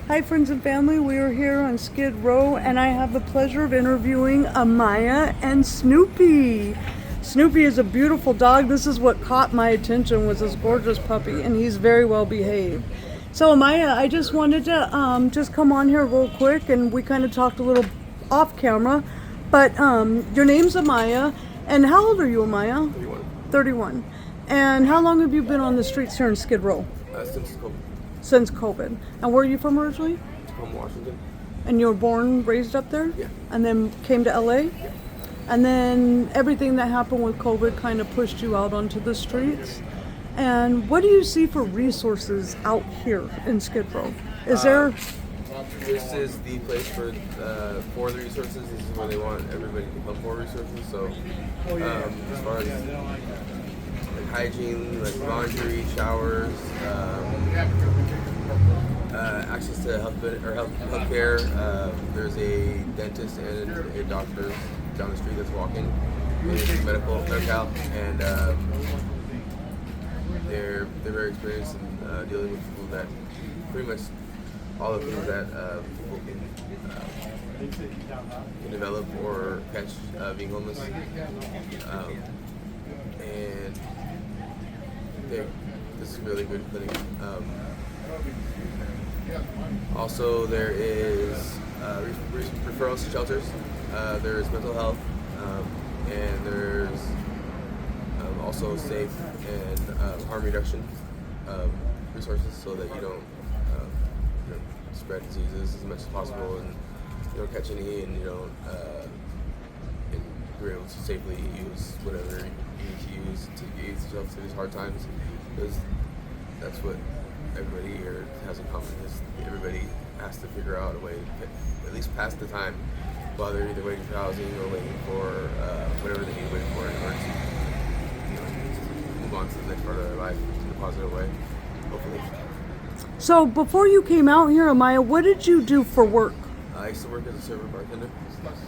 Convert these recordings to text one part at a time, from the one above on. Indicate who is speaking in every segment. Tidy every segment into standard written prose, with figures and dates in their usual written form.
Speaker 1: Hi friends and family, we are here on Skid Row and I have the pleasure of interviewing Amaya and Snoopy. Snoopy is a beautiful dog. This is what caught my attention, was this gorgeous puppy, and he's very well behaved. So Amaya, I just wanted to just come on here real quick, and we kind of talked a little off camera, but your name's Amaya, and how old are you, Amaya?
Speaker 2: 31.
Speaker 1: 31. And how long have you been on the streets here in Skid Row?
Speaker 2: Since COVID.
Speaker 1: Since COVID. And where are you from originally?
Speaker 2: From Washington.
Speaker 1: And you were born, raised up there?
Speaker 2: Yeah.
Speaker 1: And then came to LA?
Speaker 2: Yeah.
Speaker 1: And then everything that happened with COVID kind of pushed you out onto the streets. And what do you see for resources out here in Skid Row? Is there...
Speaker 2: This is the place for the resources. This is where they want everybody to come for resources. So as far as like hygiene, like laundry, showers, access to health care. There's a dentist and a doctor down the street that's walking. It's medical, and they're very experienced in dealing with people that pretty much all the things that people can develop or catch being homeless, and this is a really good clinic. Also, there is referrals to shelters. There's mental health, and there's also safe and harm reduction resources, so that you don't spread diseases as much as possible, and you don't catch any, and you don't and you're able to safely use whatever you need to use to aid yourself through these hard times, because that's what everybody here has in common, is everybody has to figure out a way to at least pass the time while they're either waiting for housing or waiting for whatever they need to wait for in order to move on to the next part of their life in a positive way, hopefully.
Speaker 1: So before you came out here, Amaya, what did you do for work?
Speaker 2: I used to work as a server bartender.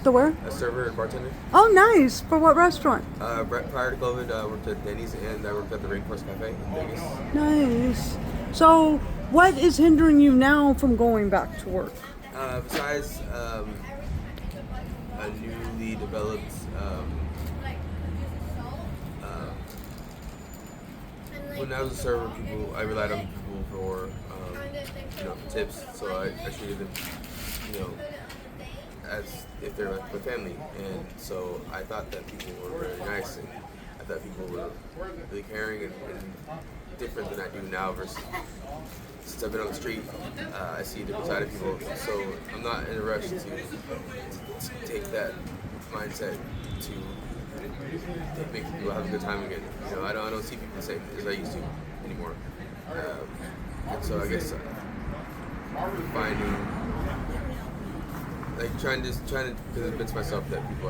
Speaker 1: The where?
Speaker 2: A server and bartender.
Speaker 1: Oh, nice. For what restaurant?
Speaker 2: Prior to COVID, I worked at Denny's, and I worked at the Rainforest Cafe in Vegas.
Speaker 1: Nice. So what is hindering you now from going back to work?
Speaker 2: Besides a newly developed when I was a server, I relied on people for tips, so I treated them as if they're like my family, and so I thought that people were very nice, and I thought people were really caring and different than I do now. Versus since I've been on the street, I see a different side of people, so I'm not in a rush to take that mindset to make people have a good time again. I don't see people the same as I used to anymore, and so I guess finding, like, trying to convince myself that people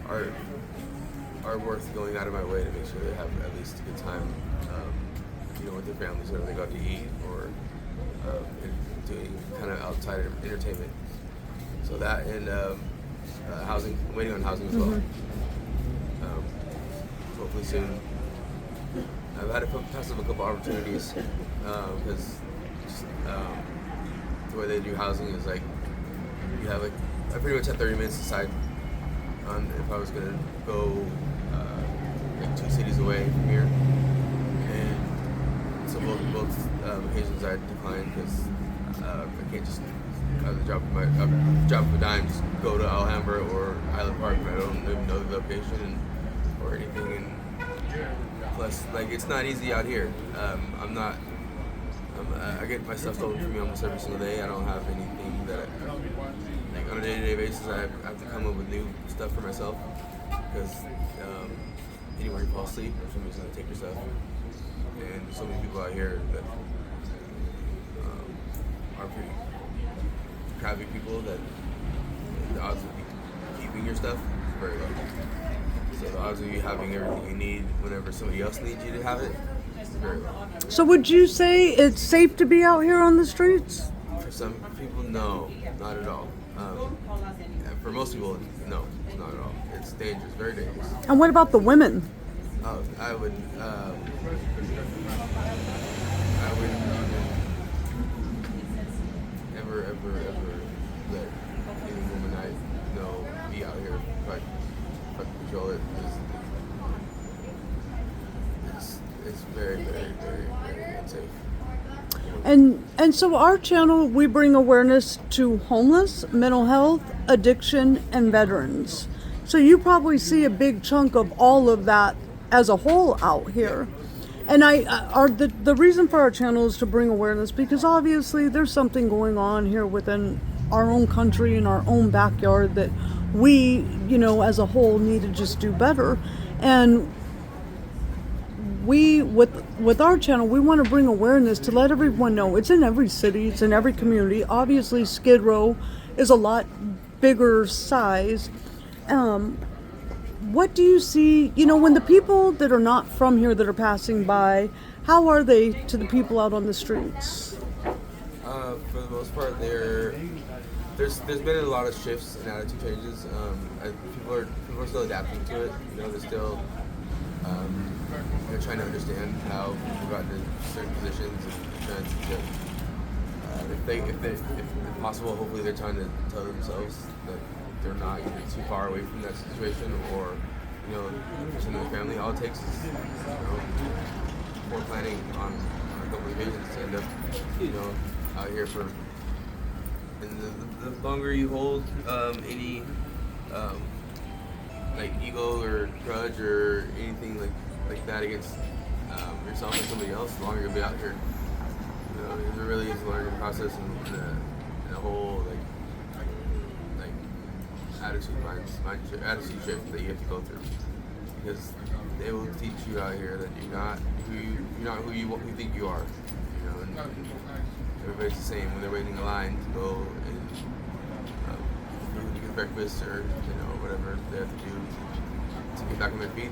Speaker 2: are worth going out of my way to make sure they have at least a good time, with their families, whenever they go out to eat or doing kind of outside entertainment. So that, and housing. I'm waiting on housing as well. Hopefully soon. I've had to pass up a couple opportunities because the way they do housing is like you have I pretty much had 30 minutes to decide on if I was gonna go 2 cities away from here, and so both occasions I declined because I can't just drop a dime, just go to Alhambra or Island Park, but I don't even know the location or anything, and plus, like, it's not easy out here. I get my stuff stolen from me almost every single day. I don't have anything that, on a day-to-day basis, I have to come up with new stuff for myself, because anywhere you fall asleep, somebody's going to take your stuff. And there's so many people out here that are pretty crappy people that the odds of you keeping your stuff is very low. So the odds of you having everything you need whenever somebody else needs you to have it is very low.
Speaker 1: So would you say it's safe to be out here on the streets?
Speaker 2: For some people, no, not at all. And for most people, no, not at all. It's dangerous, very dangerous.
Speaker 1: And what about the women?
Speaker 2: I would ever let any woman I know be out here if I control it. It's very, very, very, very unsafe.
Speaker 1: And so our channel, we bring awareness to homeless, mental health, addiction, and veterans. So you probably see a big chunk of all of that as a whole out here. And the reason for our channel is to bring awareness because obviously there's something going on here within our own country in our own backyard that we, as a whole need to just do better. And we, with our channel, we want to bring awareness to let everyone know it's in every city, it's in every community. Obviously Skid Row is a lot bigger size. What do you see, when the people that are not from here that are passing by, how are they to the people out on the streets?
Speaker 2: For the most part, there's been a lot of shifts and attitude changes. People are still adapting to it. They're still they're trying to understand how people got into certain positions and trying to if possible, hopefully they're trying to tell themselves that they're not either too far away from that situation or a person in the family. All it takes is poor planning on a couple of occasions to end up out here for. And the longer you hold any like ego or grudge or anything like that against yourself and somebody else, the longer you'll be out here. There really is a learning process and a whole like attitude shift that you have to go through, because they will teach you out here that you're not who you think you are. And everybody's the same when they're waiting in line to go and get breakfast or whatever they have to do to get back on their feet.